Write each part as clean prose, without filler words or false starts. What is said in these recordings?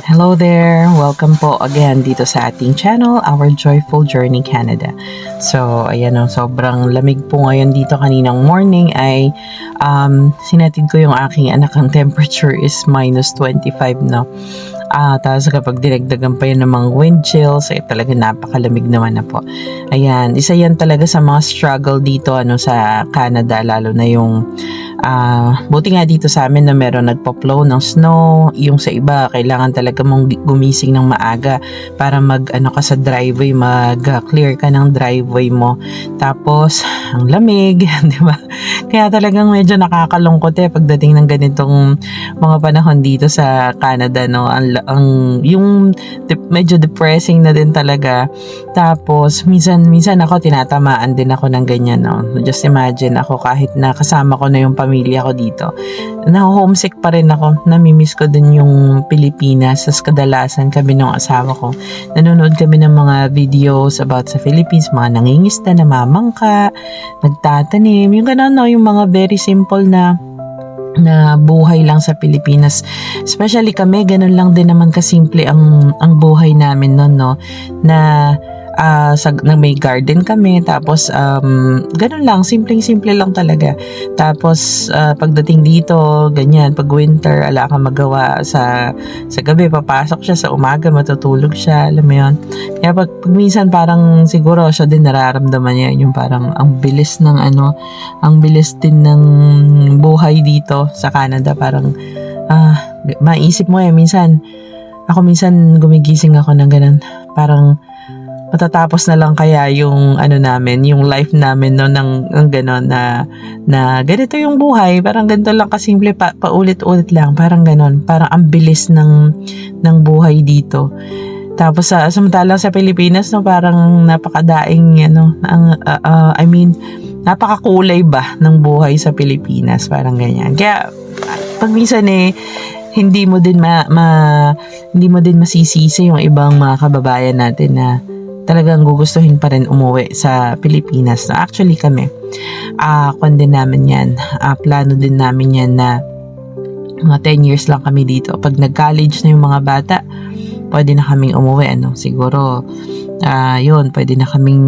Hello there! Welcome po again dito sa ating channel, Our Joyful Journey Canada. So, ayan o, sobrang lamig po ngayon dito kaninang morning ay sinatid ko yung aking anak, ang temperature is -25 no. Tapos kapag dinagdagan pa yun ng mga wind chills, ay talaga napakalamig naman na po. Ayan, isa yan talaga sa mga struggle dito sa Canada, lalo na yung buti nga dito sa amin na meron nagpo-flow ng snow. Yung sa iba, kailangan talaga mong gumising ng maaga para ka sa driveway, mag-clear ka ng driveway mo. Tapos, ang lamig, di ba? Kaya talagang medyo nakakalungkot pagdating ng ganitong mga panahon dito sa Canada, no? Medyo depressing na din talaga. Tapos, minsan ako tinatamaan din ako ng ganyan, no? Just imagine ako, kahit na kasama ko na yung pamilya ko dito, na-homesick pa rin ako. Namimiss ko din yung Pilipinas. Tapos kadalasan kami ng asawa ko, nanonood kami ng mga videos about sa Philippines, mga nangingista, namamangka, nagtatanim, yung gano'n, no? Yung mga very simple na buhay lang sa Pilipinas. Especially kami, ganun lang din naman kasimple ang buhay namin noon, no? Na may garden kami, tapos ganun lang, simpleng-simple lang talaga. Tapos pagdating dito, ganyan, pag winter, ala kang magawa sa gabi, papasok siya, sa umaga matutulog siya, alam mo yun. Kaya pag minsan parang siguro siya din nararamdaman niya yung parang ang bilis din ng buhay dito sa Canada. Parang maisip mo minsan gumigising ako ng ganun, parang matatapos na lang kaya yung yung life namin, no, ng gano'n na ganito yung buhay, parang ganito lang kasimple, paulit-ulit lang, parang gano'n, parang ang bilis ng buhay dito. Tapos samantalang sa Pilipinas, no, parang napakadaing napakakulay ba ng buhay sa Pilipinas, parang ganyan. Kaya pag minsan hindi mo din masisisi yung ibang mga kababayan natin na talagang gugustuhin pa rin umuwi sa Pilipinas. Na actually kami, din namin yan, plano din namin yan na mga 10 years lang kami dito. Pag nag-college na yung mga bata, pwede na kaming umuwi, siguro yun, pwede na kaming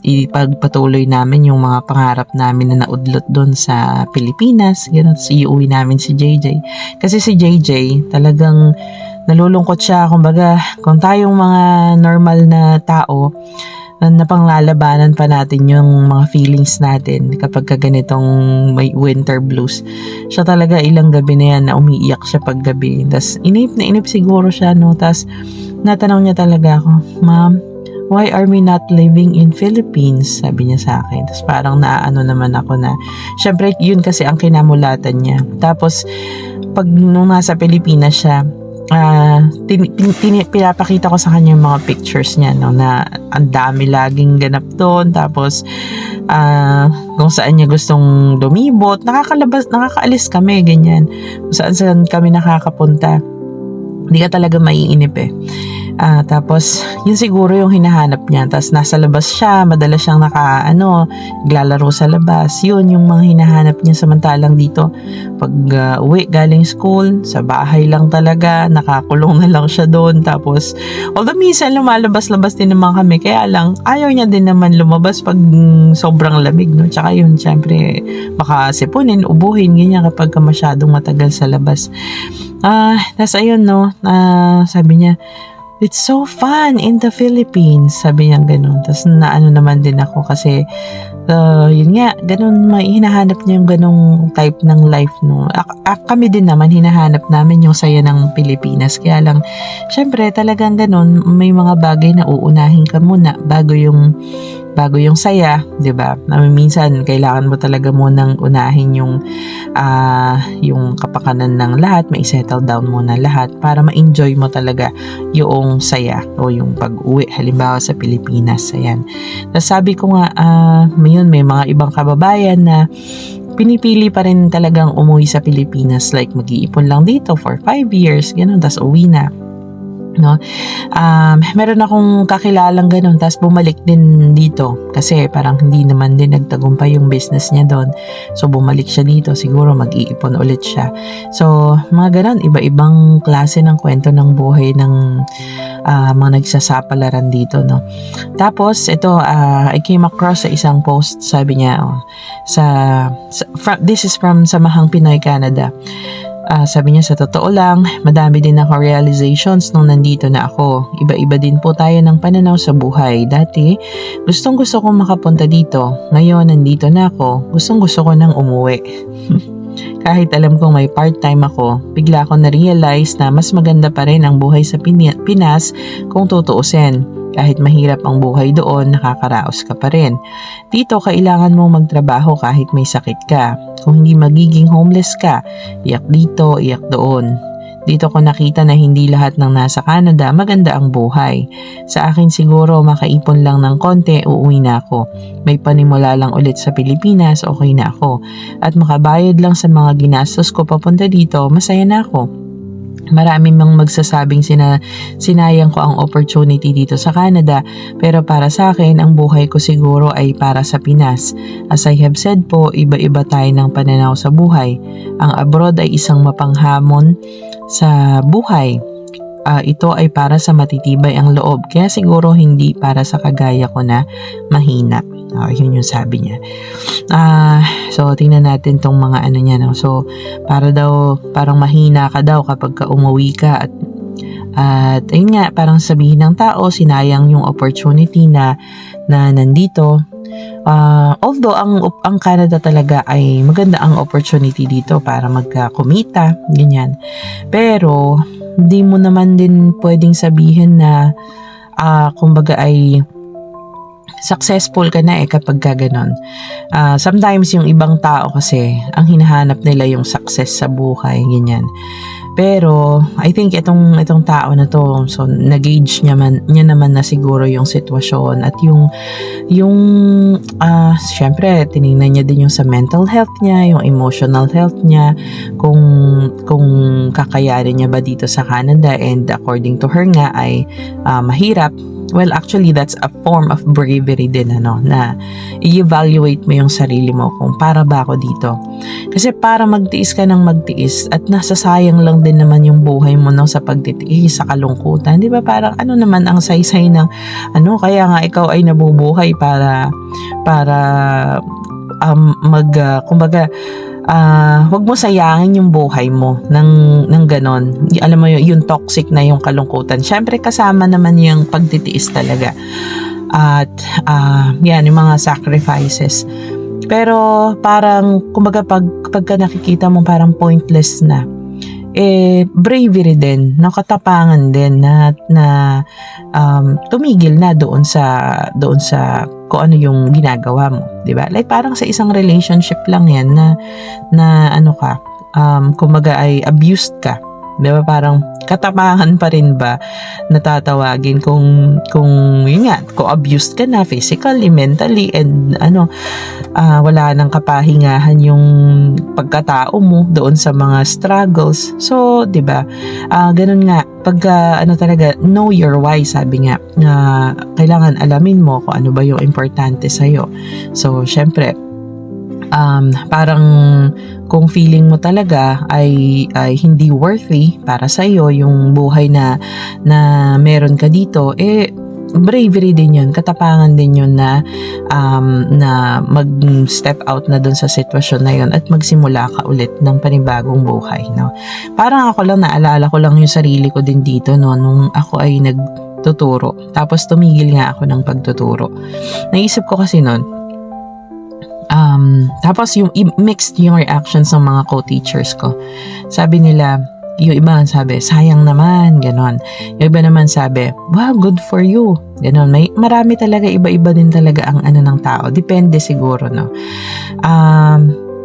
ipagpatuloy namin yung mga pangarap namin na naudlot doon sa Pilipinas. Ganun, iuwi namin si JJ. Kasi si JJ talagang nalulungkot siya, kumbaga, kung tayong mga normal na tao, na panglalabanan pa natin yung mga feelings natin kapag ganitong may winter blues. Siya talaga ilang gabi na yan na umiiyak siya pag gabi. Tapos inip siguro siya, no? Tapos natanong niya talaga ako, "Ma'am, why are we not living in Philippines?" Sabi niya sa akin. Tapos parang naman ako na, syempre yun kasi ang kinamulatan niya. Tapos pag nung nasa Pilipinas siya, pinapakita ko sa kanya yung mga pictures niya, no, na ang dami laging ganap doon. Tapos kung saan niya gustong lumibot, nakakaalis kami, ganyan, kung saan kami nakakapunta, hindi ka talaga maiinip tapos yun siguro yung hinahanap niya. Tapos nasa labas siya, madalas siyang naglalaro sa labas. Yun yung mga hinahanap niya. Samantalang dito, pag uwi galing school, sa bahay lang talaga, nakakulong na lang siya doon. Tapos although minsan lumalabas-labas din naman kami, kaya lang ayaw niya din naman lumabas pag sobrang lamig, no? Tsaka yun, syempre baka sipunin, ubuhin, ganyan kapag masyadong matagal sa labas. Tapos ayun, no, sabi niya, "It's so fun in the Philippines." Sabi niya gano'n. Tapos naman din ako kasi yun nga, gano'n, hinahanap niya yung ganong type ng life, no. Kami din naman, hinahanap namin yung saya ng Pilipinas. Kaya lang, syempre talagang gano'n, may mga bagay na uunahin ka muna bago yung saya, 'di ba? Minsan kailangan mo talaga munang unahin yung kapakanan ng lahat, settle down muna lahat para ma-enjoy mo talaga yung saya o yung pag-uwi halimbawa sa Pilipinas. Ayan. Tapos sabi ko nga, may mga ibang kababayan na pinipili pa rin talagang umuwi sa Pilipinas, like mag-iipon lang dito for 5 years, ganun, tapos uwi na. no. Meron akong kakilalang ganun, tapos bumalik din dito kasi parang hindi naman din nagtagumpay yung business niya doon, so bumalik siya dito, siguro mag-iipon ulit siya. So mga ganun, iba-ibang klase ng kwento ng buhay ng mga nagsasapalaran dito, no. Tapos ito, I came across sa isang post, sabi niya, this is from Samahang Pinoy Canada. Sabi niya, sa totoo lang, madami din ako realizations nung nandito na ako. Iba-iba din po tayo ng pananaw sa buhay. Dati, gustong-gusto kong makapunta dito. Ngayon, nandito na ako. Gustong-gusto ko nang umuwi. Kahit alam kong may part-time ako, bigla ko na-realize na mas maganda pa rin ang buhay sa Pinas kung tutuusin. Kahit mahirap ang buhay doon, nakakaraos ka pa rin. Dito, kailangan mong magtrabaho kahit may sakit ka. Kung hindi magiging homeless ka, iyak dito, iyak doon. Dito ko nakita na hindi lahat ng nasa Canada maganda ang buhay. Sa akin siguro makaipon lang ng konti, uuwi na ako. May panimula lang ulit sa Pilipinas, okay na ako. At makabayad lang sa mga ginastos ko papunta dito, masaya na ako. Marami mang magsasabing sinayang ko ang opportunity dito sa Canada, pero para sa akin, ang buhay ko siguro ay para sa Pinas. As I have said po, iba-iba tayo ng pananaw sa buhay. Ang abroad ay isang mapanghamon sa buhay. Ito ay para sa matitibay ang loob, kaya siguro hindi para sa kagaya ko na mahina. Yun yung sabi niya. So tingnan natin tong mga ano niya, no? So parang mahina ka daw kapag ka umuwi ka, at ayun nga, parang sabihin ng tao sinayang yung opportunity na nandito. Although ang Canada talaga ay maganda ang opportunity dito para magkumita, ganyan. Pero hindi mo naman din pwedeng sabihin na kumbaga ay successful ka na kapag gano'n. Sometimes yung ibang tao kasi ang hinahanap nila yung success sa buhay, ganyan. Pero I think itong tao na to, so nag-gauge niya naman na siguro yung sitwasyon at yung syempre tiningnan niya din yung sa mental health niya, yung emotional health niya, kung kakayanin niya ba dito sa Canada, and according to her nga ay mahirap. Well, actually, that's a form of bravery din, na i-evaluate mo yung sarili mo kung para ba ako dito. Kasi para magtiis ka ng magtiis at nasasayang lang din naman yung buhay mo, no, sa pagtitiis, sa kalungkutan. Di ba? Parang ano naman ang saysay ng kaya nga ikaw ay nabubuhay para kumbaga, wag mo sayangin yung buhay mo ng ganon. Alam mo yung toxic na yung kalungkutan. Syempre kasama naman yung pagtitiis talaga. At yan, yung mga sacrifices. Pero parang kumbaga pagka nakikita mo parang pointless na, bravery din, nakatapangan din na tumigil na doon sa kung ano yung ginagawa mo, 'di ba? Like parang sa isang relationship lang 'yan na kumbaga ay abused ka. 'Di ba? Parang katapangan pa rin ba natatawagin kung yun nga, kung abused ka na physically, mentally, and wala nang kapahingahan yung pagkatao mo doon sa mga struggles. So, 'di ba? Ganun nga pagka talaga know your why, sabi nga, kailangan alamin mo kung ano ba yung importante sa iyo. So, syempre parang kung feeling mo talaga ay hindi worthy para sa iyo yung buhay na meron ka dito, bravery din yun, katapangan din yun na mag-step out na dun sa sitwasyon na yun at magsimula ka ulit ng panibagong buhay, no? Parang ako lang, naalala ko lang yung sarili ko din dito, no, nung ako ay nagtuturo, tapos tumigil nga ako ng pagtuturo. Naisip ko kasi nun, tapos yung mixed yung reactions ng mga co-teachers ko. Sabi nila, yung iba sabi, sayang naman, ganon. Yung iba naman sabi, wow, good for you, ganon. Marami talaga, iba-iba din talaga ang ng tao. Depende siguro, no.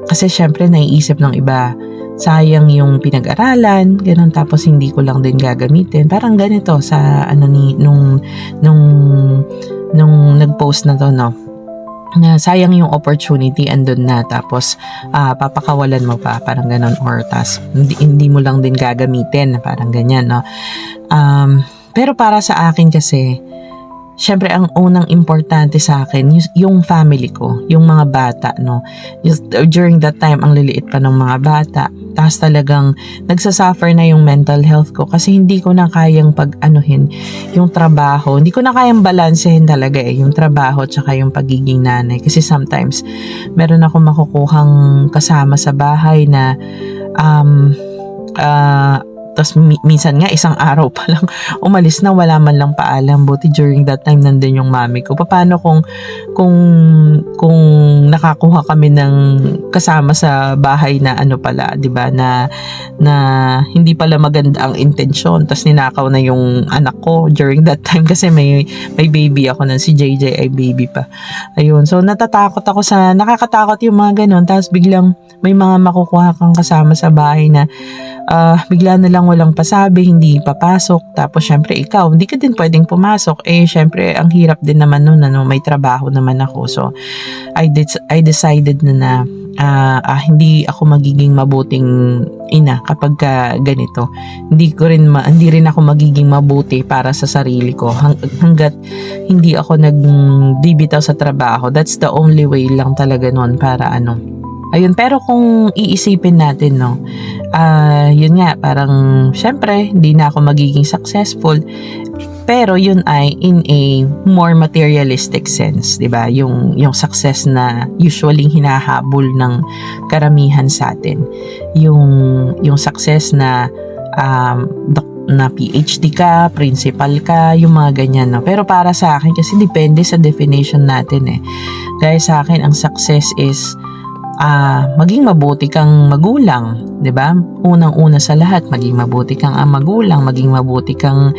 Kasi syempre naiisip ng iba, sayang yung pinag-aralan, ganon, tapos hindi ko lang din gagamitin. Parang ganito sa nung nag-post na to, no, na sayang yung opportunity andun na, tapos papakawalan mo pa, parang ganon, or tas hindi mo lang din gagamitin, parang ganyan, no. Pero para sa akin kasi, syempre ang unang importante sa akin yung family ko, yung mga bata, no. During that time ang liliit pa ng mga bata. Tapos talagang nagsasuffer na yung mental health ko kasi hindi ko na kayang pag-anuhin yung trabaho. Hindi ko na kayang balansehin talaga yung trabaho tsaka yung pagiging nanay. Kasi sometimes meron ako makukuhang kasama sa bahay na tapos minsan nga isang araw pa lang umalis na, wala man lang paalam. Buti during that time nandun yung mami ko. Paano kung nakakuha kami ng kasama sa bahay na ano pala, 'di ba, na hindi pala maganda ang intensyon, tapos ninakaw na yung anak ko during that time kasi may baby ako na si JJ ay baby pa. Ayun. So nakakatakot yung mga ganun. Tapos biglang may mga makukuha kang kasama sa bahay na bigla na lang walang pasabi, hindi papasok. Tapos syempre ikaw, hindi ka din pwedeng pumasok. Syempre ang hirap din naman nun, may trabaho naman ako. So I decided na hindi ako magiging mabuting ina kapag ganito. Hindi rin ako magiging mabuti para sa sarili ko hanggat hindi ako nagbibitaw sa trabaho. That's the only way lang talaga nun para ayun. Pero kung iisipin natin, yun nga, parang syempre hindi na ako magiging successful, pero yun ay in a more materialistic sense, 'di ba? Yung success na usually hinahabol ng karamihan sa atin. Yung success na na PhD ka, principal ka, yung mga ganyan, no? Pero para sa akin kasi depende sa definition natin Kaya sa akin ang success is maging mabuti kang magulang, 'di ba? Unang-una sa lahat, maging mabuti kang magulang, maging mabuti kang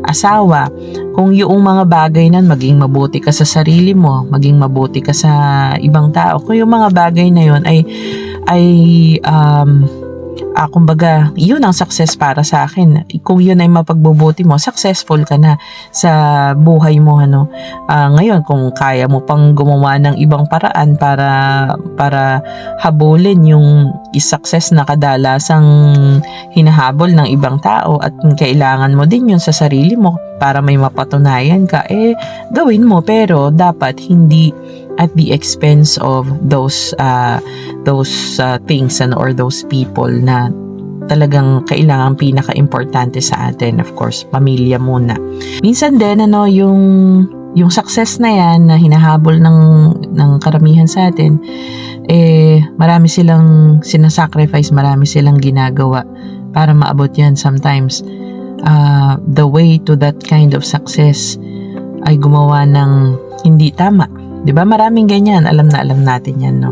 asawa. Kung yung mga bagay nan, maging mabuti ka sa sarili mo, maging mabuti ka sa ibang tao. Kung yung mga bagay na yun ay kumbaga, yun ang success para sa akin. Kung yun ay mapagbubuti mo, successful ka na sa buhay mo, ngayon, kung kaya mo pang gumawa ng ibang paraan para habulin yung success na kadalasang hinahabol ng ibang tao at kailangan mo din yun sa sarili mo para may mapatunayan ka, gawin mo. Pero dapat hindi at the expense of those things or those people na talagang kailangan pinaka-importante sa atin. Of course, pamilya muna. Minsan din yung success na yan na hinahabol ng karamihan sa atin, marami silang sinasacrifice, marami silang ginagawa para maabot yan. Sometimes the way to that kind of success ay gumawa ng hindi tama. 'Di ba? Maraming ganyan. Alam natin 'yan, no?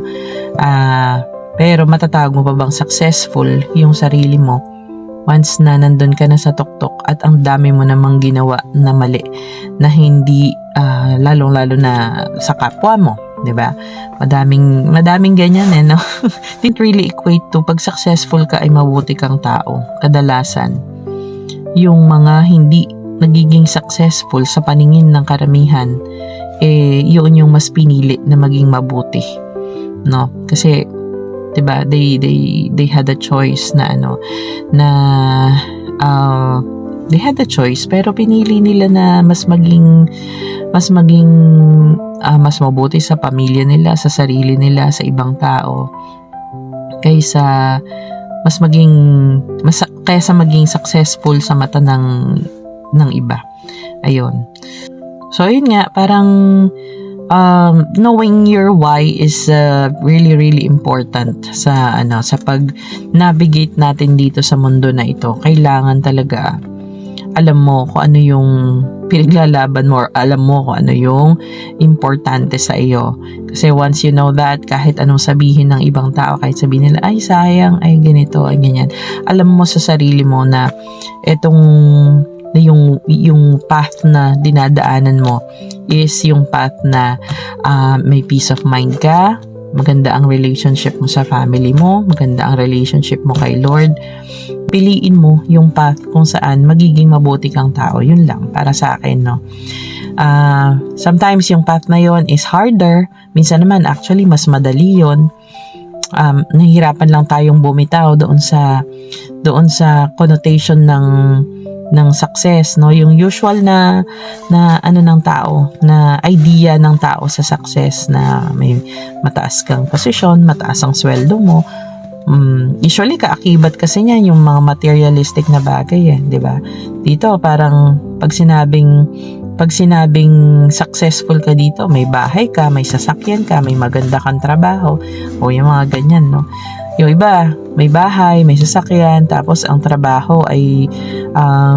Pero matatawag mo pa bang successful yung sarili mo once na nandun ka na sa tuktok at ang dami mo namang ginawa na mali na hindi lalong-lalo na sa kapwa mo, 'di ba? Madaming ganyan no. Didn't really equate to pag successful ka ay mabuti kang tao. Kadalasan yung mga hindi nagiging successful sa paningin ng karamihan, yun yung mas pinili na maging mabuti, no? Kasi 'di ba, they had a choice na they had a choice, pero pinili nila na mas mabuti sa pamilya nila, sa sarili nila, sa ibang tao kaysa maging successful sa mata ng iba. Ayun. So yun nga, parang knowing your why is really really important sa pag navigate natin dito sa mundo na ito. Kailangan talaga alam mo kung ano yung pinaglalaban mo, or alam mo kung ano yung importante sa iyo. Kasi once you know that, kahit anong sabihin ng ibang tao, kahit sabihin nila ay sayang, ay ganito, ay ganyan, alam mo sa sarili mo na yung path na dinadaanan mo is yung path na may peace of mind ka, maganda ang relationship mo sa family mo, maganda ang relationship mo kay Lord. Piliin mo yung path kung saan magiging mabuti kang tao. Yun lang para sa akin, no. Sometimes yung path na yon is harder, minsan naman actually mas madali yon. Nahihirapan lang tayong bumitaw doon sa connotation ng success, no? Yung usual na ano ng tao, na idea ng tao sa success, na may mataas kang posisyon, mataas ang sweldo mo. Usually kaakibat kasi niyan yung mga materialistic na bagay, 'di ba? Dito parang pag sinabing successful ka dito, may bahay ka, may sasakyan ka, may maganda kang trabaho, o yung mga ganyan, no? Yung iba, may bahay, may sasakyan, tapos ang trabaho ay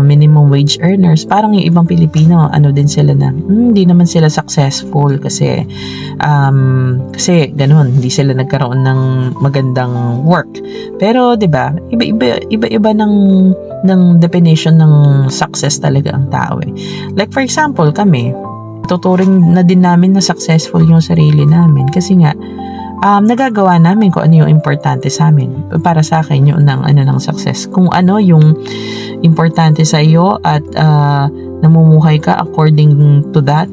minimum wage earners. Parang yung ibang Pilipino, ano din sila na, hindi naman sila successful kasi ganun, hindi sila nagkaroon ng magandang work. Pero 'di ba, iba-iba ng definition ng success talaga ang tao eh. Like for example, kami, tuturing na din namin na successful yung sarili namin kasi nga nagagawa namin kung ano yung importante sa amin. Para sa akin, yun ng success. Kung ano yung importante sa iyo at namumuhay ka according to that.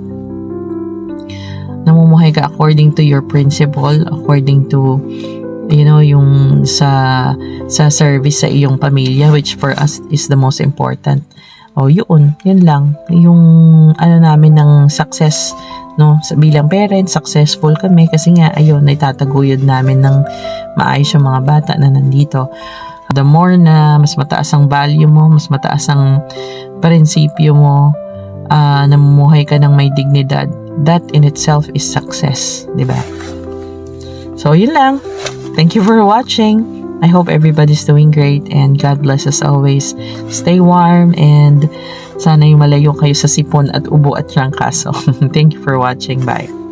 Namumuhay ka according to your principle, according to yung sa service sa iyong pamilya, which for us is the most important. Yun lang. Yung namin ng success, no, bilang parents, successful kami kasi nga ayun, itataguyod namin ng maayos yung mga bata na nandito. The more na mas mataas ang value mo, mas mataas ang prinsipyo mo, namumuhay ka ng may dignidad, that in itself is success, di ba? So yun lang. Thank you for watching. I hope everybody's doing great and God bless us always. Stay warm and sana yung malayo kayo sa sipon at ubo at trangkaso. Thank you for watching. Bye.